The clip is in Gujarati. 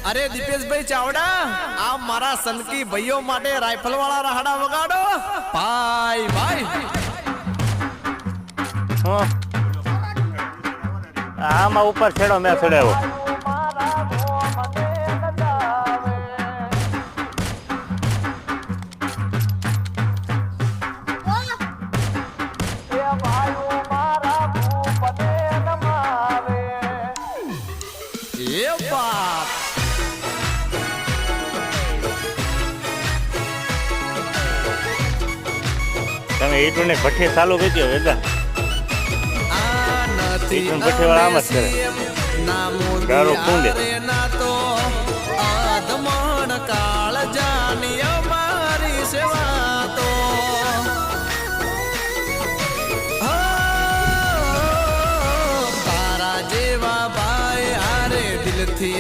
અરે દીપેશભાઈ ચાવડા, આ મારા સનકી ભાઈઓ માટે રાઇફલ વાળા રાહડા વગાડો. ભાઈ ભાઈ આમાં ઉપર છેડો મેં છોડાવ્યો. એ બાપ, તમે ઈટુને ભઠ્ઠી ચાલુ કરી દો વેદા. આ નથી ભઠ્ઠી વાળા આમ જ કરે. નામો ગારો કુંડે. ના